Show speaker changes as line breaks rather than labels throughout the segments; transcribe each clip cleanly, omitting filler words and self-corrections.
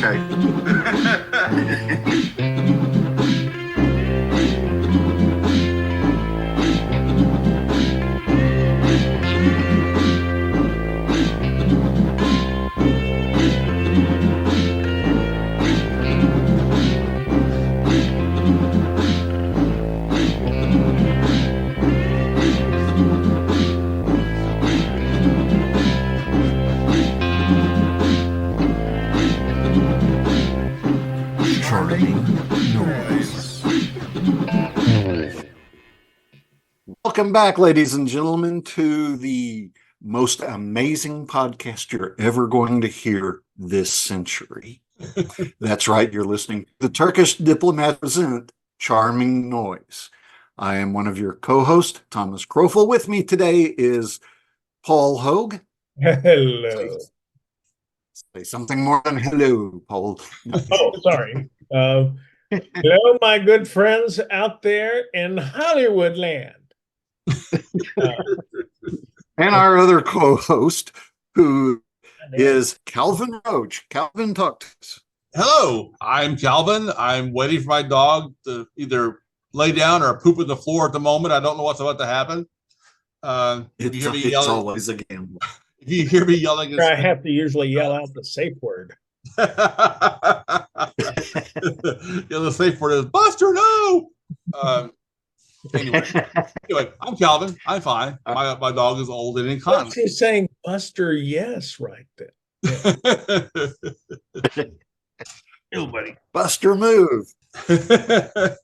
Okay. Welcome back, ladies and gentlemen, to the most amazing podcast you're ever going to hear this century. That's right, you're listening to the Turkish Diplomat present Charming Noise. I am one of your co-hosts, Thomas Crofel. With me today is Paul Hogue.
Hello.
Say something more than hello, Paul.
Oh, sorry. Hello, my good friends out there in Hollywood land.
And our other co-host, who is Calvin Roach. Calvin, talk to us.
Hello, I'm Calvin. I'm waiting for my dog to either lay down or poop on the floor at the moment. I don't know what's about to happen. If you hear me
It's
yelling,
always a gamble.
if you hear me yelling,
I have to usually yell out the safe word.
yeah, the safe word is Buster. No. Anyway, I'm Calvin. I'm fine. My dog is old and incontinent.
She's saying Buster, yes, right there. Yeah. Nobody.
Buster, move.
You want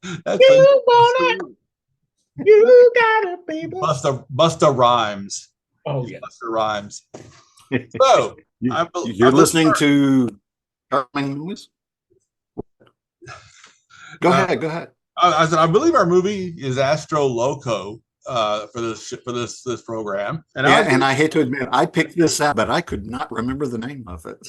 it. You gotta be
Buster rhymes.
Oh yeah,
Buster rhymes. So
you're listening to Charming Noise? Go ahead.
I believe our movie is Astro Loco for this program. And
I hate to admit, I picked this out, but I could not remember the name of it.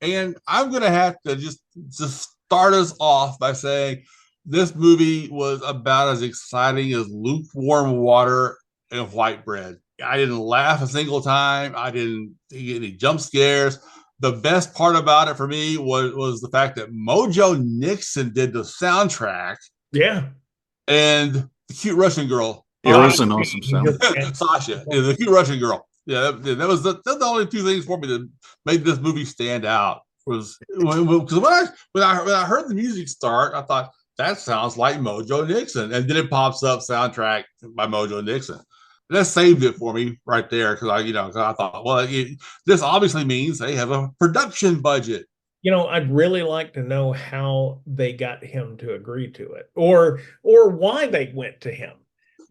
And I'm going to have to just start us off by saying this movie was about as exciting as lukewarm water and white bread. I didn't laugh a single time. I didn't get any jump scares. The best part about it for me was the fact that Mojo Nixon did the soundtrack.
Yeah.
And the cute Russian girl.
It was an awesome sound.
Sasha, the cute Russian girl. Yeah, that was the only two things for me that made this movie stand out. Was because when I heard the music start, I thought that sounds like Mojo Nixon, and then it pops up soundtrack by Mojo Nixon. That saved it for me right there because I thought, well, this obviously means they have a production budget.
I'd really like to know how they got him to agree to it, or why they went to him.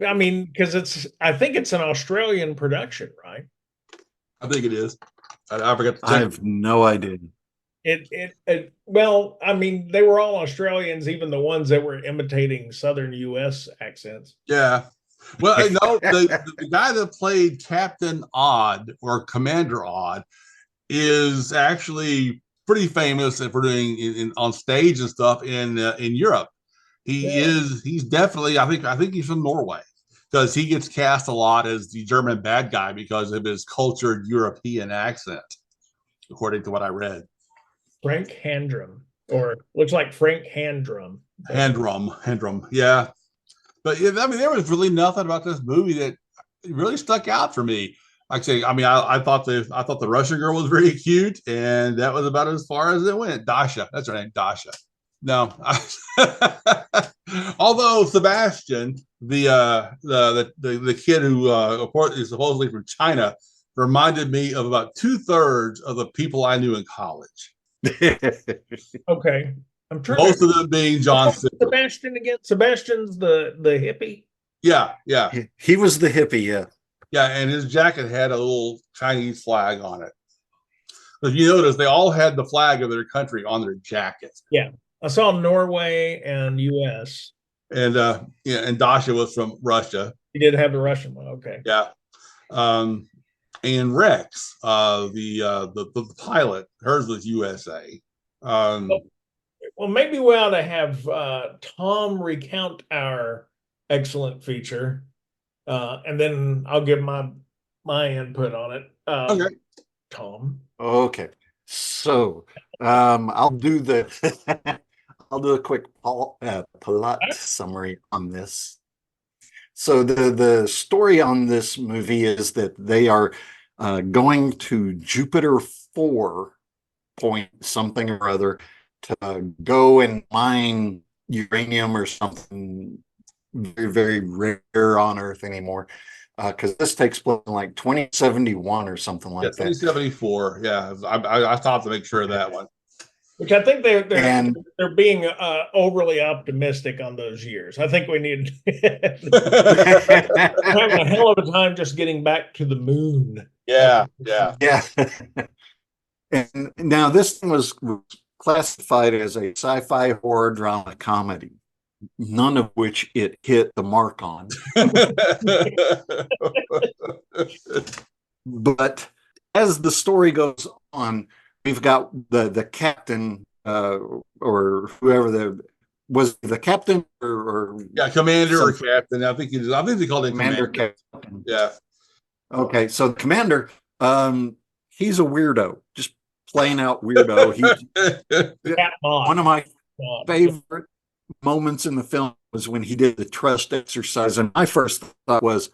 I mean, because I think it's an Australian production, right?
I think it is. I forgot to check.
I have no idea.
Well, I mean, they were all Australians, even the ones that were imitating Southern U.S. accents.
Yeah. Well, the guy that played Captain Odd or Commander Odd is actually pretty famous for doing on stage and stuff in Europe. He's definitely, I think he's from Norway because he gets cast a lot as the German bad guy because of his cultured European accent, according to what I read.
Frank Handrum, or looks like Frank Handrum.
Handrum, yeah. But I mean, there was really nothing about this movie that really stuck out for me. Like I say, I mean, I thought the Russian girl was very cute, and that was about as far as it went. Dasha, that's her name, Dasha. No, although Sebastian, the kid who of course is supposedly from China, reminded me of about 2/3 of the people I knew in college.
Okay. I'm trying
most of them being John
Sebastian again. Sebastian's the hippie.
Yeah.
He was the hippie, yeah.
Yeah, and his jacket had a little Chinese flag on it. If you notice, they all had the flag of their country on their jackets.
Yeah, I saw Norway and U.S.
And and Dasha was from Russia.
He did have the Russian one. Okay.
Yeah. And Rex, the pilot, hers was USA.
Well, maybe we ought to have Tom recount our excellent feature, and then I'll give my input on it.
Okay.
Tom.
Okay. So I'll do the I'll do a quick plot summary on this. So the story on this movie is that they are going to Jupiter 4 point something or other to go and mine uranium or something very, very rare on Earth anymore. Because this takes place in like 2071 or something like that.
2074. Yeah, I thought to make sure of that one.
Which I think they're being overly optimistic on those years. I think we need having a hell of a time just getting back to the moon.
Yeah.
And now this thing was classified as a sci-fi horror drama comedy, none of which it hit the mark on. But as the story goes on, we've got the captain or whoever was the captain or
commander or captain. I think they called him
commander.
Captain. Yeah.
Okay, so the commander, he's a weirdo, just plain out weirdo. One of my favorite moments in the film was when he did the trust exercise, and my first thought was,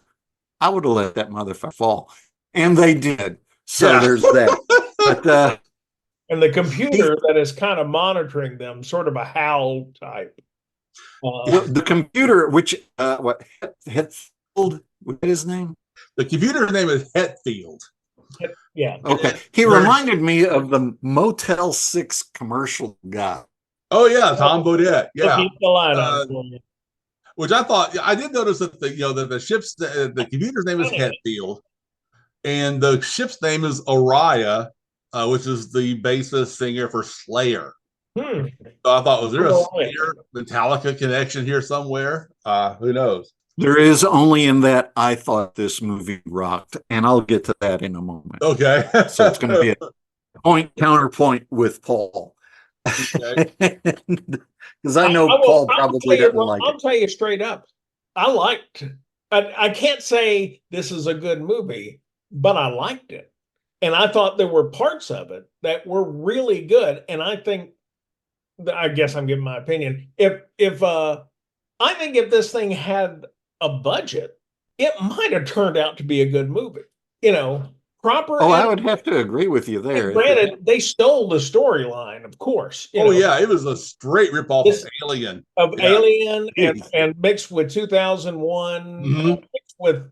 I would have let that motherfucker fall, and they did. So there's that. But
and the computer that is kind of monitoring them, sort of a HAL type.
The computer, which Hetfield, what is his name?
The computer's name is Hetfield.
Yeah.
Okay. He reminded me of the Motel 6 commercial guy.
Oh yeah, Tom Bodette. Yeah.
Which
I thought I did notice that the ship's the computer's name is Hetfield, and the ship's name is Oriah, which is the bassist singer for Slayer. So I thought, was there a Slayer Metallica connection here somewhere? Who knows?
There is, only in that I thought this movie rocked, and I'll get to that in a moment.
Okay.
So it's going to be a counterpoint with Paul. Because I know Paul probably doesn't like it.
I'll tell you straight up, I can't say this is a good movie, but I liked it. And I thought there were parts of it that were really good. And I guess I'm giving my opinion. I think if this thing had a budget, it might have turned out to be a good movie. Proper.
Oh, I would have to agree with you there.
Granted, they stole the storyline, of course.
Yeah, it was a straight ripoff of Alien.
Alien and mixed with 2001, mixed with.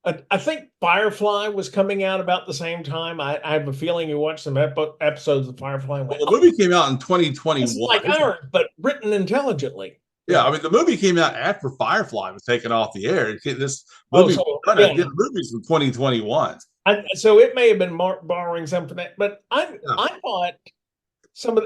I think Firefly was coming out about the same time. I have a feeling you watched some episodes of Firefly.
Well, the movie came out in 2021.
It's like ours, but written intelligently.
Yeah, I mean, the movie came out after Firefly was taken off the air. This movie the movie's from 2021.
So it may have been borrowing some from that, but I thought some of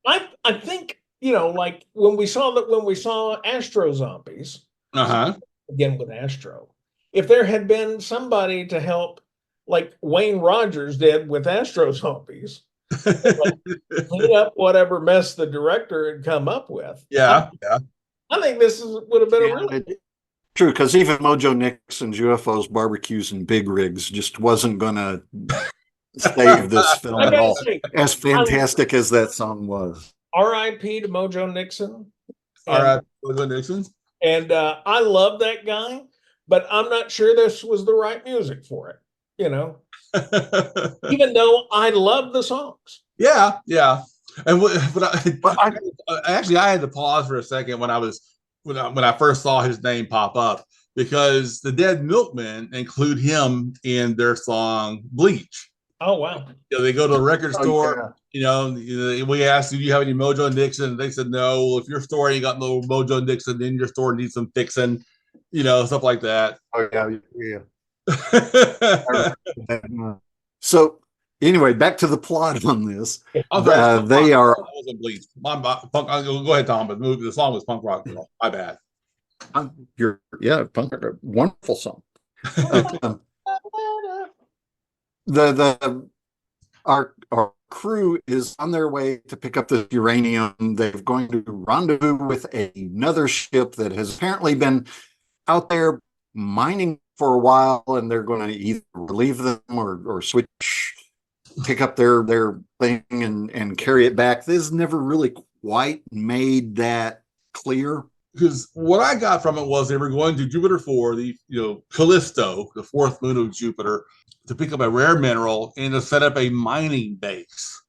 I think like when we saw Astro Zombies, again with Astro, if there had been somebody to help, like Wayne Rogers did with Astro Zombies, clean up whatever mess the director had come up with.
I
think this would have been a really
true, because even Mojo Nixon's UFOs, barbecues, and big rigs just wasn't going to save this film at all. As fantastic as that song was.
R.I.P. to Mojo Nixon.
R.I.P. Mojo Nixon.
And I love that guy, but I'm not sure this was the right music for it. Even though I love the songs.
Yeah. And I had to pause for a second when I first saw his name pop up, because the Dead Milkmen include him in their song Bleach.
Oh wow!
They go to the record store. We asked, "Do you have any Mojo Nixon?" And they said, "No." If your store ain't got no Mojo Nixon, then your store needs some fixing. Stuff like that.
Oh yeah. So anyway, back to the plot on this.
They are. Bleach. Go ahead, Tom. But the song was Punk Rock Girl. My bad.
Punk Rock, wonderful song. Our crew is on their way to pick up the uranium. They're going to rendezvous with another ship that has apparently been out there mining for a while, and they're going to either relieve them or switch pick up their thing and carry it back. This never really quite made that clear.
Because what I got from it was they were going to Jupiter 4, the Callisto, the fourth moon of Jupiter, to pick up a rare mineral and to set up a mining base.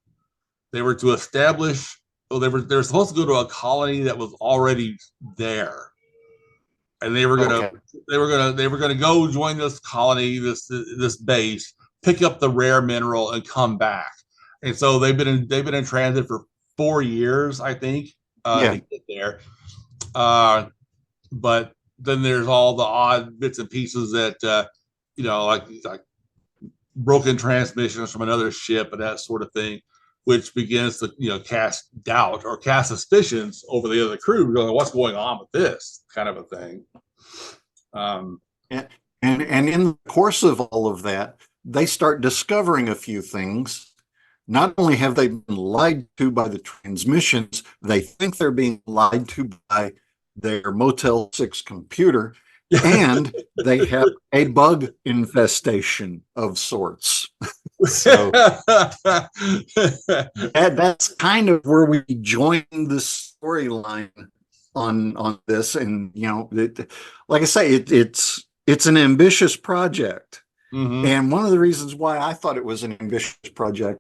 They were to establish. Well, they were supposed to go to a colony that was already there, and they were gonna go join this colony, this base, pick up the rare mineral, and come back. And so they've been in transit for 4 years, I think, to get there. But then there's all the odd bits and pieces that like broken transmissions from another ship and that sort of thing, which begins to cast doubt or cast suspicions over the other crew, going, what's going on with this kind of a thing.
And in the course of all of that, they start discovering a few things. Not only have they been lied to by the transmissions, they think they're being lied to by their Motel 6 computer, and they have a bug infestation of sorts. So that's kind of where we join the storyline on this. And like I say, it's an ambitious project.
Mm-hmm.
And one of the reasons why I thought it was an ambitious project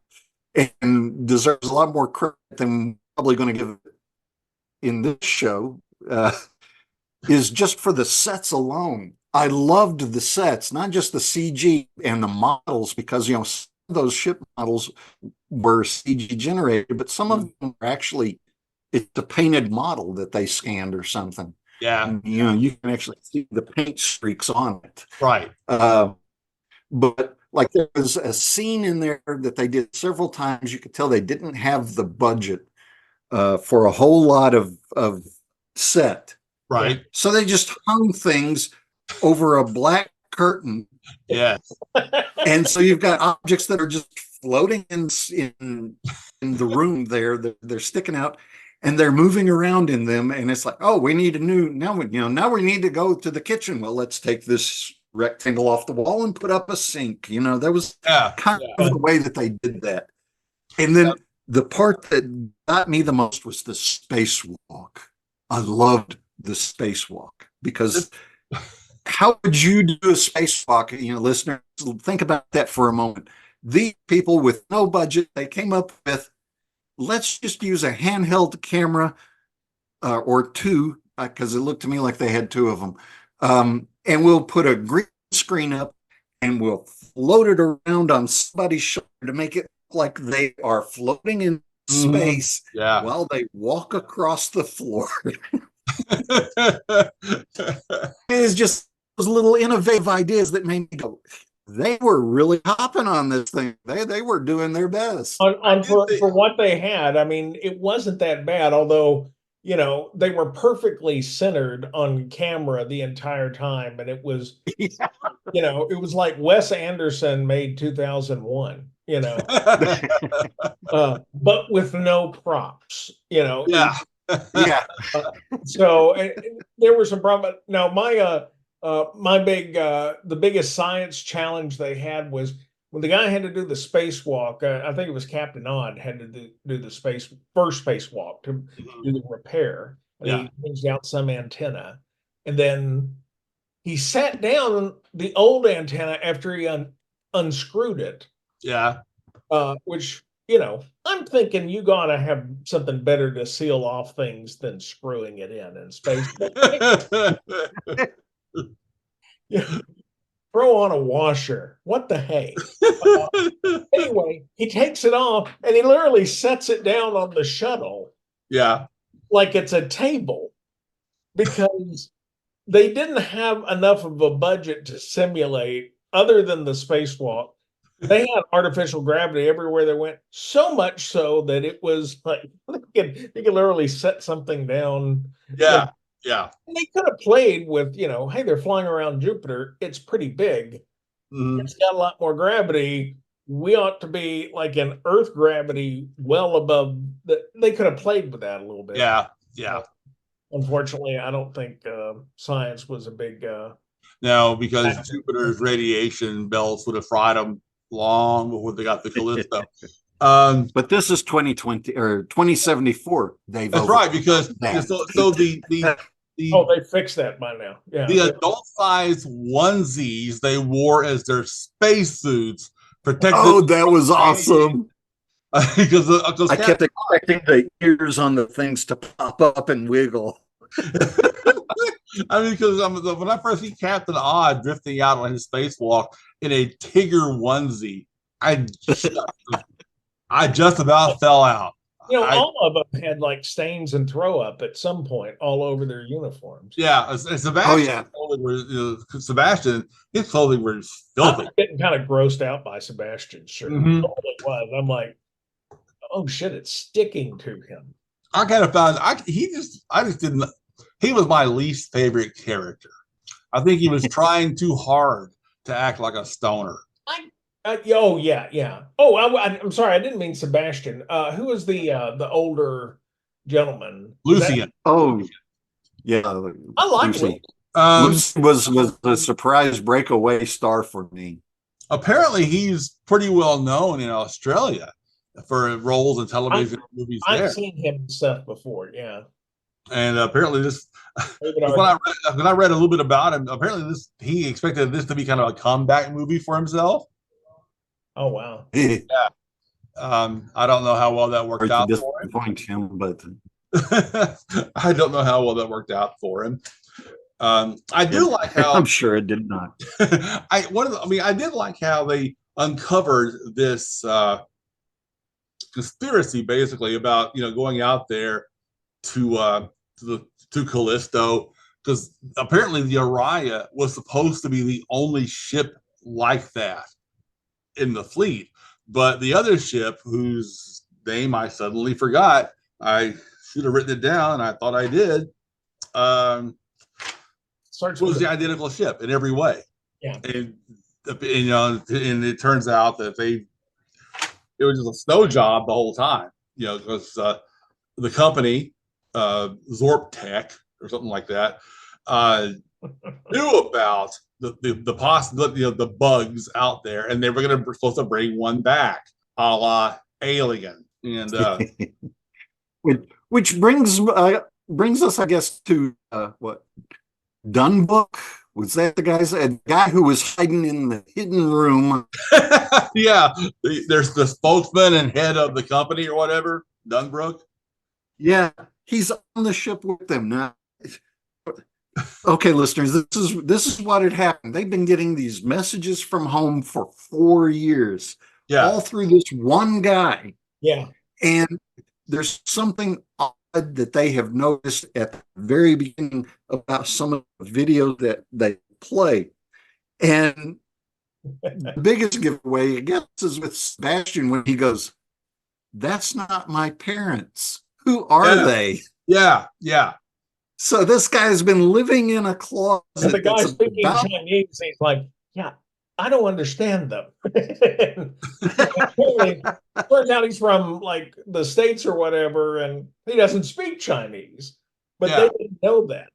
and deserves a lot more credit than I'm probably going to give it in this show is just for the sets alone. I loved the sets, not just the CG and the models, because some of those ship models were CG generated, but some of them are actually, it's a painted model that they scanned or something.
Yeah.
And, you can actually see the paint streaks on it.
Right.
But like there was a scene in there that they did several times. You could tell they didn't have the budget for a whole lot of set.
Right.
So they just hung things over a black curtain.
Yes.
And so you've got objects that are just floating in the room there. They're sticking out and they're moving around in them. And it's like, oh, we need now we need to go to the kitchen. Well, let's take this rectangle off the wall and put up a sink. That was kind of the way that they did that. And then the part that got me the most was the spacewalk. I loved the spacewalk because how would you do a spacewalk? Listeners, think about that for a moment. These people with no budget, they came up with, let's just use a handheld camera or two, because it looked to me like they had two of them. And we'll put a green screen up and we'll float it around on somebody's shoulder to make it look like they are floating in space while they walk across the floor. It's just those little innovative ideas that made me go, they were really hopping on this thing. They were doing their best.
For what they had, I mean, it wasn't that bad, although they were perfectly centered on camera the entire time. And it was, it was like Wes Anderson made 2001, but with no props,
Yeah.
So there was some problem. Now, the biggest science challenge they had was when the guy had to do the spacewalk. I think it was Captain Odd had to do the first spacewalk to do the repair. And he changed out some antenna, and then he sat down the old antenna after he unscrewed it.
Yeah.
Which I'm thinking you gotta have something better to seal off things than screwing it in space. Throw on a washer. What the hey? Anyway, he takes it off and he literally sets it down on the shuttle.
Yeah.
Like it's a table, because they didn't have enough of a budget to simulate, other than the spacewalk. They had artificial gravity everywhere they went, so much so that it was like they could literally set something down.
Yeah. Yeah.
And they could have played with, hey, they're flying around Jupiter. It's pretty big. It's got a lot more gravity. We ought to be like in Earth gravity, well above they could have played with that a little bit.
Yeah. Yeah.
Unfortunately, I don't think science was a big
no, because Jupiter's radiation belts would have fried them long before they got the Callisto.
But this is 2020 or 2074.
That's right, because so the
they fixed that by now. Yeah,
the adult size onesies they wore as their spacesuits protected.
Oh, that was awesome.
Because
I kept expecting the ears on the things to pop up and wiggle.
I mean, because when I first see Captain Odd drifting out on his spacewalk in a Tigger onesie, I just about fell out.
All of them had like stains and throw up at some point all over their uniforms.
Yeah, and Sebastian.
Oh yeah,
Sebastian, his clothing was filthy.
I'm getting kind of grossed out by Sebastian's shirt.
Mm-hmm.
All it was, I'm like, oh shit, it's sticking to him.
I kind of found I just didn't. He was my least favorite character. I think he was trying too hard to act like a stoner.
Oh yeah. Oh, I'm sorry, I didn't mean Sebastian. Who was the older gentleman?
Lucian.
Oh, yeah.
I like
Lucy. Lucy was a surprise breakaway star for me.
Apparently, he's pretty well known in Australia for roles in television movies.
I've seen him in stuff before, yeah.
And apparently, when I read a little bit about him, apparently he expected this to be kind of a comeback movie for himself.
Oh wow!
Yeah, I don't know how well that worked out for
him, but
I don't know how well that worked out for him. I do like how
I'm sure it did not.
I did like how they uncovered this conspiracy, basically about going out there to Callisto, because apparently the Araya was supposed to be the only ship like that in the fleet, but the other ship, whose name I suddenly forgot, I should have written it down, and I thought I did, was the identical ship in every way.
Yeah,
and it turns out that it was just a snow job the whole time, because the company, Zorp Tech or something like that, knew about the possibility of the bugs out there, and they were supposed to bring one back, a la Alien, and
which brings us, I guess, to what Dunbook. Was that the guy who was hiding in the hidden room?
Yeah, there's the spokesman and head of the company or whatever, Dunbrook.
Yeah, he's on the ship with them now. Okay, listeners, this is what had happened. They've been getting these messages from home for 4 years, all through this one guy.
Yeah,
and there's something odd that they have noticed at the very beginning about some of the videos that they play, and the biggest giveaway, I guess, is with Sebastian when he goes, "That's not my parents. Who are they?"
Yeah.
So this guy's been living in a closet.
And the guy speaking Chinese, he's like, "Yeah, I don't understand them." Turns out he's from like the States or whatever, and he doesn't speak Chinese. But they didn't know that.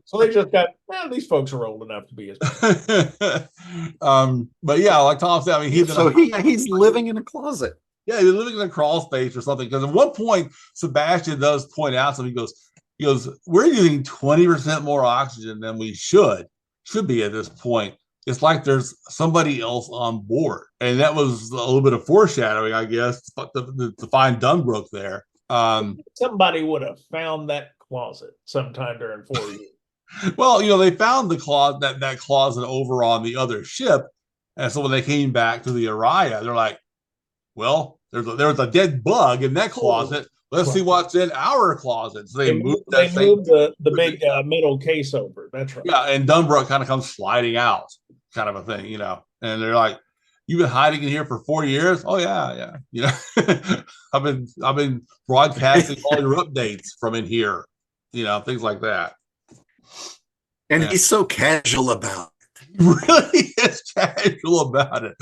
So they just got, these folks are old enough to be his parents.
But yeah, like Tom said, I mean,
he's living in a closet.
Yeah, he's living in a crawl space or something. Because at one point, Sebastian does point out something. He goes, "We're using 20% more oxygen than we should be at this point. It's like there's somebody else on board." And that was a little bit of foreshadowing, I guess, to find Dunbrook there.
Somebody would have found that closet sometime during 4 years.
Well, they found the closet, that closet over on the other ship, and so when they came back to the Araya, they're like, "Well, there was a dead bug in that closet. Let's see what's in our closet." So they moved
the big metal case over. That's right.
Yeah, and Dunbrook kind of comes sliding out, kind of a thing, And they're like, "You've been hiding in here for 4 years?" "Oh yeah. I've been broadcasting all your updates from in here, things like that."
And he's so casual about it.
He really is casual about it.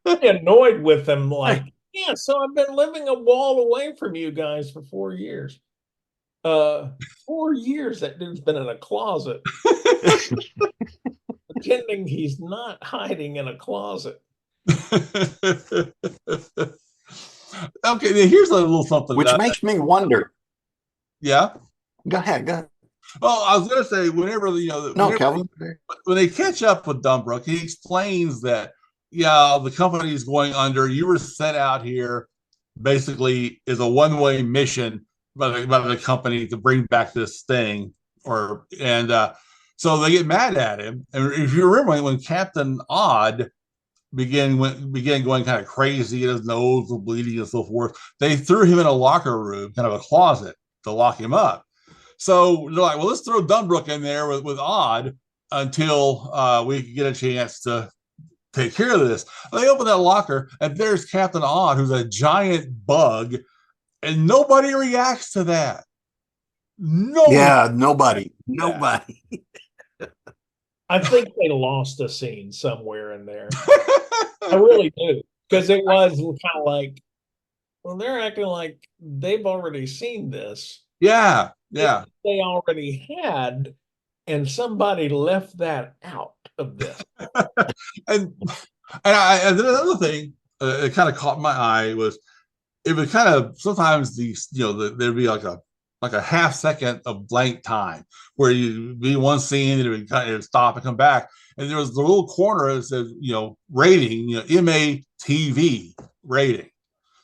I'm annoyed with them, like, "Yeah, so I've been living a wall away from you guys for 4 years." 4 years that dude's been in a closet. pretending he's not hiding in a closet.
Okay, now here's a little something.
Which makes me wonder.
Yeah.
Go ahead. Go ahead.
Oh, I was going to say,
No, Kelvin.
when they catch up with Dumbrook, he explains that, yeah, the company is going under. You were sent out here basically is a one-way mission by the company to bring back this thing, so they get mad at him. And if you remember when Captain Odd began going kind of crazy and his nose was bleeding and so forth, they threw him in a locker room, kind of a closet, to lock him up. So they're like, well, let's throw Dumbrook in there with Odd until we can get a chance to take care of this. They open that locker, and there's Captain Odd, who's a giant bug, and nobody reacts to that.
Nobody.
I think they lost a scene somewhere in there. I really do. Because it was kind of like, well, they're acting like they've already seen this.
Yeah.
They already had, and somebody left that out of this.
and another thing that kind of caught my eye was it was kind of sometimes there'd be like a half second of blank time where you'd be one scene and it would kind of stop and come back, and there was the little corner that says rating, MATV rating.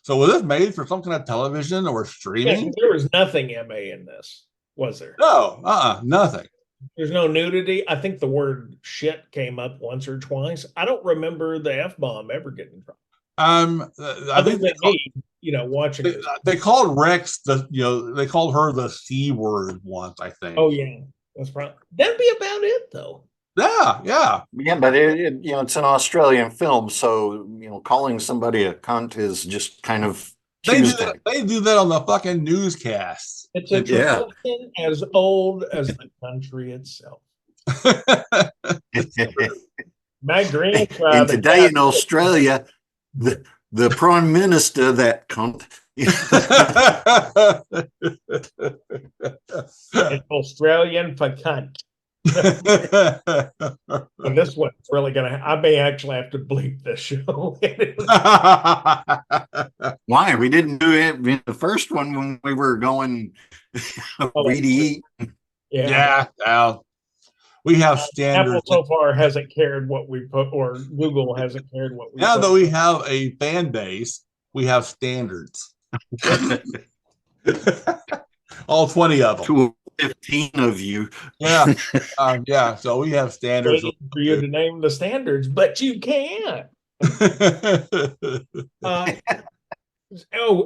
So was this made for some kind of television or streaming?
Yeah, there was nothing MA in this, was there?
No, nothing.
There's no nudity. I think the word shit came up once or twice. I don't remember the F-bomb ever getting dropped.
I think
watching it.
They called Rex they called her the C word once, I think.
Oh yeah, that's probably that'd be about it though.
Yeah.
But it's an Australian film, so calling somebody a cunt is just kind of Tuesday.
They do that on the fucking newscasts.
It's a tradition as old as the country itself. My grandfather.
And today in Australia, the Prime Minister, that cunt.
It's Australian for cunt. And this one's really I may actually have to bleep this show.
Why? We didn't do it in the first one when we were going weedy.
Yeah. We have standards.
Apple so far hasn't cared what we put, or Google hasn't cared what we
now
put.
That we have a fan base, we have standards. All 20 of them.
15 of you.
Yeah. So we have standards.
For you to name the standards, but you can't.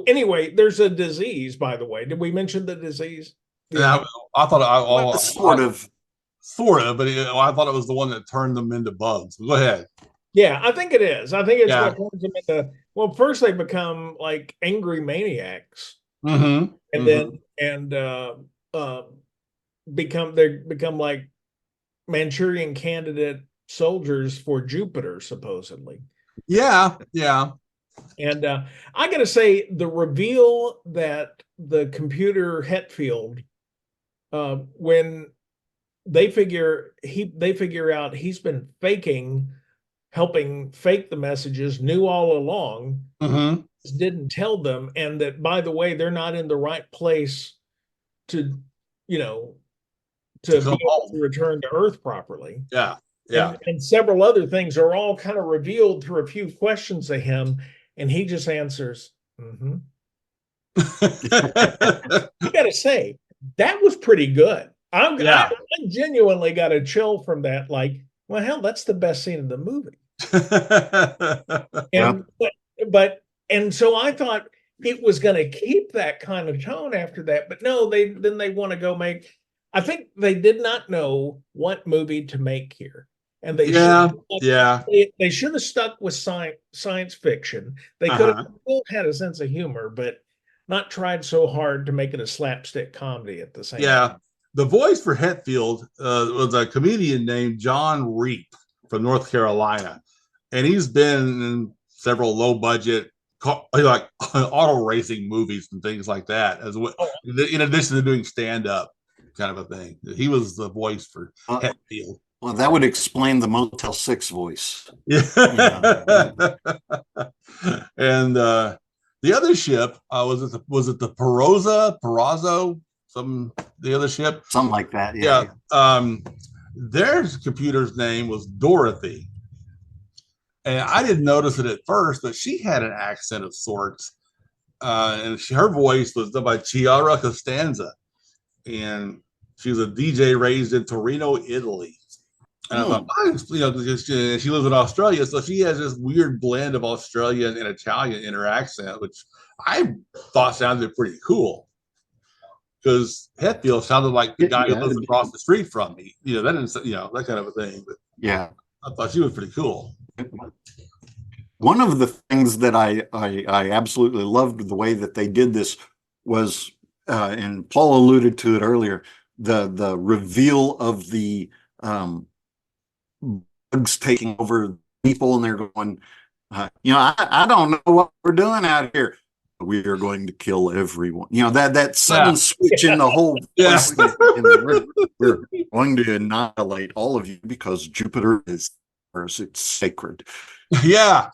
Anyway, there's a disease, by the way. Did we mention the disease?
Yeah, I thought sort of, but I thought it was the one that turned them into bugs. Go ahead.
Yeah, I think it is. I think it's what turns them into. Well, first they become like angry maniacs, and then become like Manchurian Candidate soldiers for Jupiter, supposedly.
Yeah.
And I got to say, the reveal that the computer Hetfield, when they figure out he's been helping fake the messages, knew all along, didn't tell them, and that, by the way, they're not in the right place to be able to return to Earth properly.
Yeah.
And several other things are all kind of revealed through a few questions to him, and he just answers, I gotta say, that was pretty good. I genuinely got a chill from that. Like, well, hell, that's the best scene of the movie. And so I thought it was going to keep that kind of tone after that, but no, they want to go make. I think they did not know what movie to make here, and they they should have stuck with science fiction. They could have still had a sense of humor, but not tried so hard to make it a slapstick comedy at the same time.
The voice for Hetfield was a comedian named John Reap from North Carolina, and he's been in several low-budget, like auto racing movies and things like that, as well. In addition to doing stand-up kind of a thing, he was the voice for Hetfield.
Well, that would explain the Motel 6 voice.
Yeah.
Yeah.
And the other ship was it the Perazzo, the other ship?
Something like that.
Yeah.
Yeah.
Their computer's name was Dorothy. And I didn't notice it at first, but she had an accent of sorts. And her voice was done by Chiara Costanza. And she was a DJ raised in Torino, Italy. And I thought, she lives in Australia, so she has this weird blend of Australian and Italian in her accent, which I thought sounded pretty cool. Because Hetfield sounded like the guy who lives across the street from me. That didn't, that kind of a thing. But
Yeah.
I thought she was pretty cool.
One of the things that I absolutely loved the way that they did this was, and Paul alluded to it earlier, the reveal of the bugs taking over people, and they're going, I don't know what we're doing out here. We are going to kill everyone. That sudden switch in the whole place. We're going to annihilate all of you because Jupiter is ours. It's sacred.
Yeah.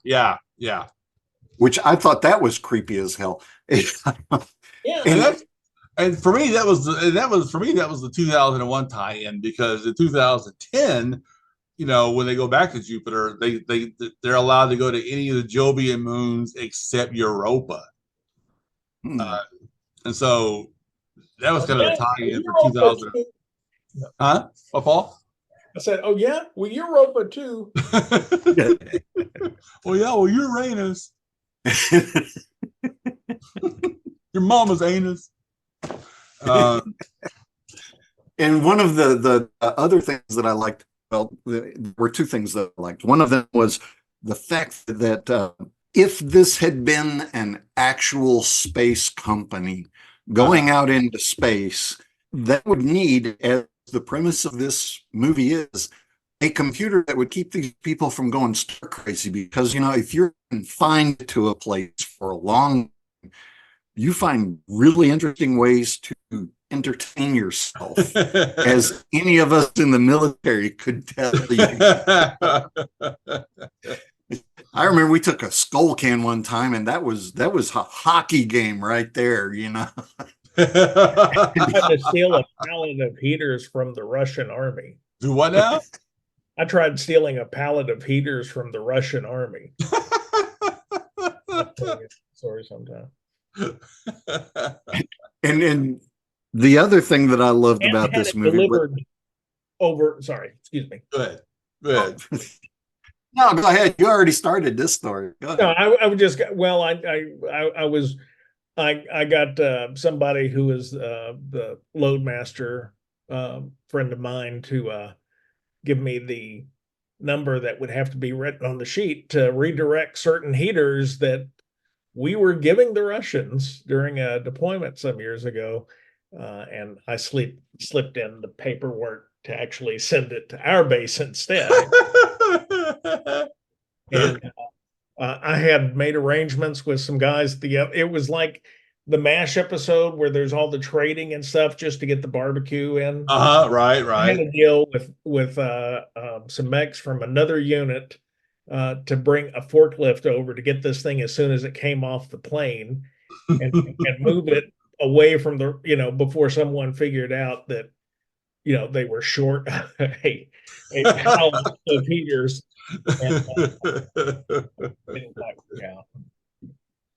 Which I thought that was creepy as hell.
Yeah.
And for me, that was the 2001 tie-in, because in 2010, when they go back to Jupiter, they're allowed to go to any of the Jovian moons except Europa. And so that was kind of a tie-in for 2000. Huh? What, Paul?
I said, "Oh yeah, well Europa too."
Well, Uranus. Your mama's anus.
And one of the other things that I liked, well, there were two things that I liked. One of them was the fact that if this had been an actual space company going out into space, that would need, as the premise of this movie is, a computer that would keep these people from going stir crazy. Because, if you're confined to a place for a long time, you find really interesting ways to entertain yourself, as any of us in the military could tell you. I remember we took a skull can one time, and that was a hockey game right there.
I tried to steal a pallet of heaters from the Russian army.
Do what now?
I tried stealing a pallet of heaters from the Russian army. Sorry, sometime.
And the other thing that I loved about this movie
sorry, excuse me.
Go ahead.
No, go ahead. You already started this story. Go ahead.
No, I would just, well, I got somebody who is the loadmaster friend of mine to give me the number that would have to be written on the sheet to redirect certain heaters that we were giving the Russians during a deployment some years ago. And I slipped in the paperwork to actually send it to our base instead. And I had made arrangements with some guys. It was like the MASH episode where there's all the trading and stuff just to get the barbecue in.
Right.
I had a deal with some mechs from another unit to bring a forklift over to get this thing as soon as it came off the plane and move it away from before someone figured out that they were short a pallet of heaters.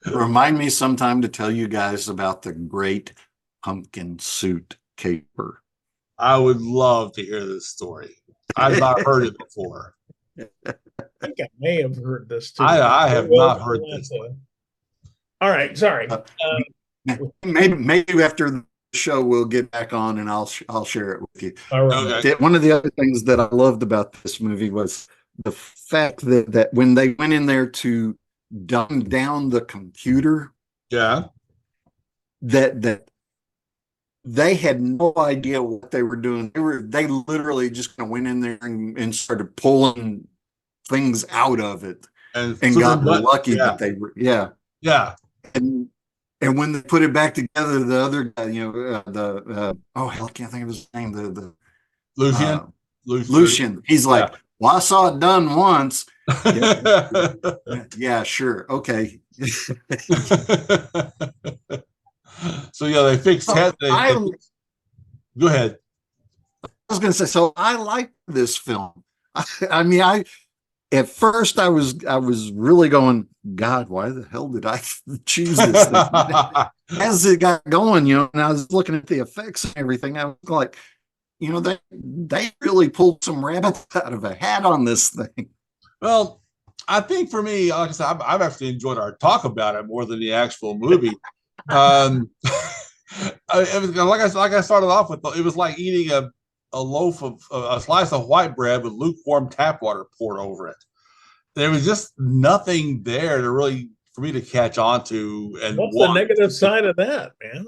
Remind me sometime to tell you guys about the great pumpkin suit caper.
I would love to hear this story. I've not heard it before.
I think I may have heard this too.
I have not heard this.
All right, sorry.
Maybe after the show we'll get back on and I'll share it with you.
All right.
Okay.
One of the other things that I loved about this movie was the fact that when they went in there to dumb down the computer, that they had no idea what they were doing. They literally just kind of went in there and started pulling things out of it and got lucky that they were and when they put it back together, the other guy, hell, I can't think of his name. The
Lucian.
Lucian. He's like, well, I saw it done once. Yeah, yeah, sure. Okay.
So yeah, they fixed that. Go ahead.
I was going to say, so I like this film. I mean, at first I was really going, God, why the hell did I choose this thing? As it got going, and I was looking at the effects and everything, I was like, they really pulled some rabbits out of a hat on this thing.
Well, I think for me, like I said, I've actually enjoyed our talk about it more than the actual movie. It was like I started off with, it was like eating a loaf of a slice of white bread with lukewarm tap water poured over it. There was just nothing there to really for me to catch on to. And
what's the negative side of that,
man?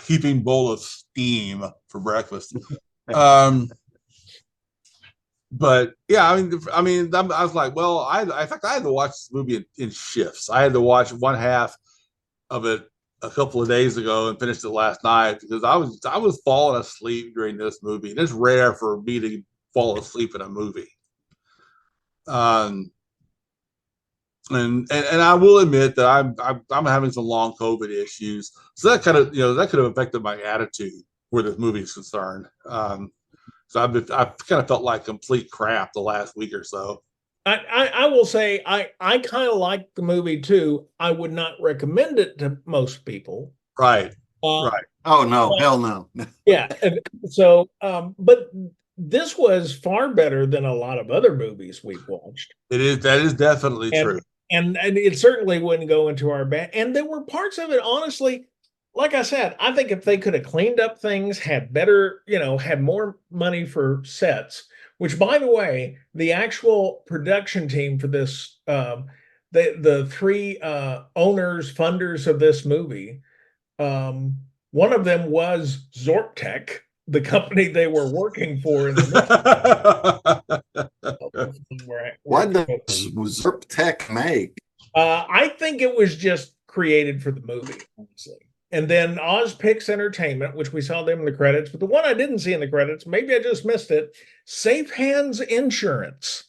Heaping bowl of steam for breakfast. But yeah, I mean, I was like, well, in fact, I had to watch this movie in shifts. I had to watch one half of it a couple of days ago and finished it last night because I was falling asleep during this movie. And it's rare for me to fall asleep in a movie. And I will admit that I'm having some long COVID issues, so that kind of that could have affected my attitude where this movie is concerned. So I've kind of felt like complete crap the last week or so.
I will say I kind of like the movie too. I would not recommend it to most people.
Right.
Right. Oh no, hell no.
Yeah. So, but this was far better than a lot of other movies we've watched.
That is definitely true.
And it certainly wouldn't go into our bad. And there were parts of it, honestly, like I said, I think if they could have cleaned up things, had better, had more money for sets, which, by the way, the actual production team for this, the three owners, funders of this movie, one of them was Zorptech, the company they were working for. In the
what does Zorptech make?
I think it was just created for the movie, honestly. And then Ozpix Entertainment, which we saw them in the credits, but the one I didn't see in the credits, maybe I just missed it, Safe Hands Insurance.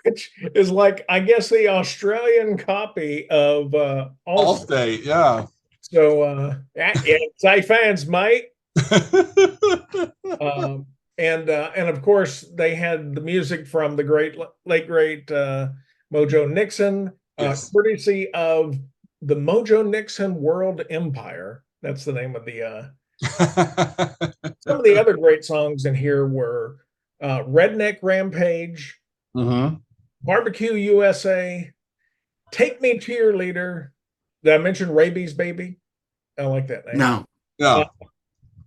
Which is like, I guess, the Australian copy of
Allstate, yeah.
So, Safe Hands, mate. And of course, they had the music from the late great Mojo Nixon. Yes. Courtesy of the Mojo Nixon World Empire. That's the name of the some of the other great songs in here were Redneck Rampage, Barbecue USA, Take Me to Your Leader. Did I mention Rabies Baby? I like that name.
No.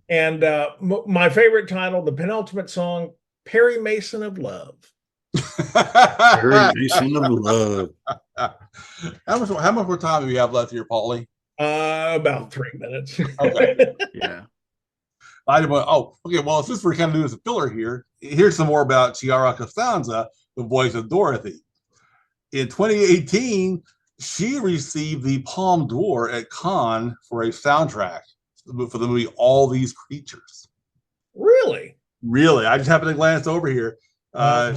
And my favorite title, the penultimate song, Perry Mason of Love.
Perry Mason of Love.
How much more time do we have left here, Paulie?
About 3 minutes.
Okay.
Yeah.
Okay. Well, since we're kind of doing some filler here, here's some more about Chiara Costanza, the voice of Dorothy. In 2018, she received the Palme d'Or at Cannes for a soundtrack for the movie All These Creatures.
Really?
Really. I just happened to glance over here.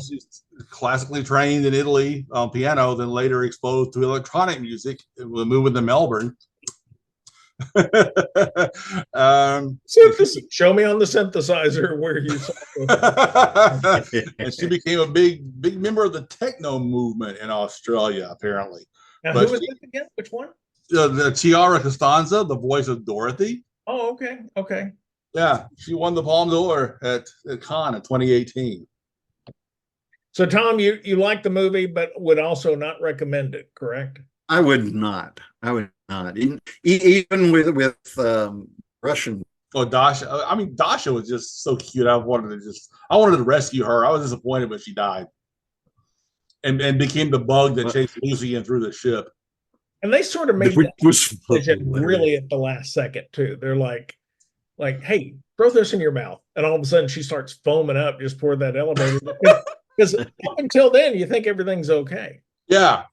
She's classically trained in Italy on piano, then later exposed to electronic music when moving to Melbourne.
Show me on the synthesizer where you saw it.
And she became a big member of the techno movement in Australia, apparently.
Now, who was this again? Which one?
The Chiara Costanza, the voice of Dorothy.
Oh, okay.
Yeah, she won the Palme d'Or at Cannes in 2018.
So, Tom, you like the movie, but would also not recommend it, correct?
I would not. Even with Russian.
Oh, Dasha. I mean, Dasha was just so cute. I wanted to rescue her. I was disappointed, but she died. And became the bug that chased Lucy in through the ship.
And they sort of made that decision really at the last second, too. They're like, hey, throw this in your mouth. And all of a sudden she starts foaming up just toward that elevator. Because up until then, you think everything's okay.
Yeah.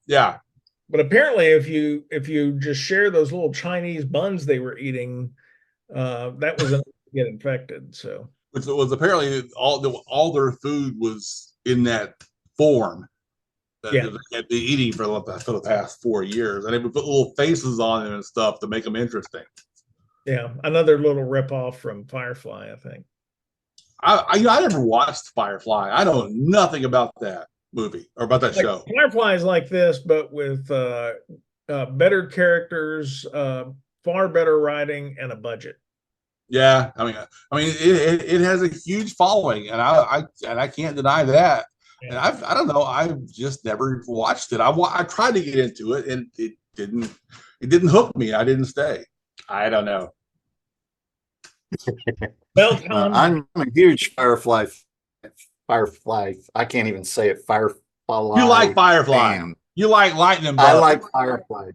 But apparently, if you just share those little Chinese buns they were eating, that was enough to get infected. So,
which was apparently all their food was in that form that
yeah,
they had been eating for the past 4 years, and they would put little faces on them and stuff to make them interesting.
yeah, another little ripoff from Firefly, I think.
I never watched Firefly. I know nothing about that movie or about that show.
Firefly is like this, but with better characters, far better writing, and a budget.
Yeah, I mean, it has a huge following, and I can't deny that. And
Yeah.
I don't know, I've just never watched it. I tried to get into it, and it didn't hook me. I didn't stay. I don't know.
Well, Tom,
I'm a huge Firefly. I can't even say it. Firefly.
You like Firefly?
fan.
You like Lightning Bug?
I like Firefly.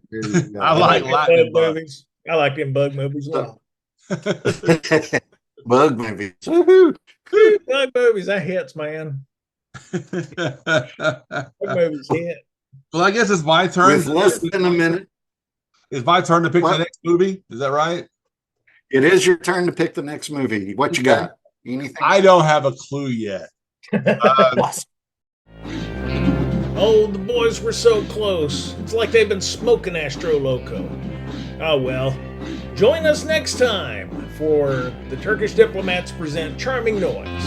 I like Lightning Bug
movies. I like them bug movies a lot.
Bug movies. Woo-hoo.
Bug movies, that hits, man. Bug movies hit.
Well, I guess it's my turn.
With less than a minute.
It's my turn to pick
What?
the next movie. Is that right?
It is your turn to pick the next movie. What you got? Anything?
I don't have a clue yet.
Oh, the boys were so close. It's like they've been smoking Astro Loco. Oh well. Join us next time for the Turkish Diplomats present Charming Noise.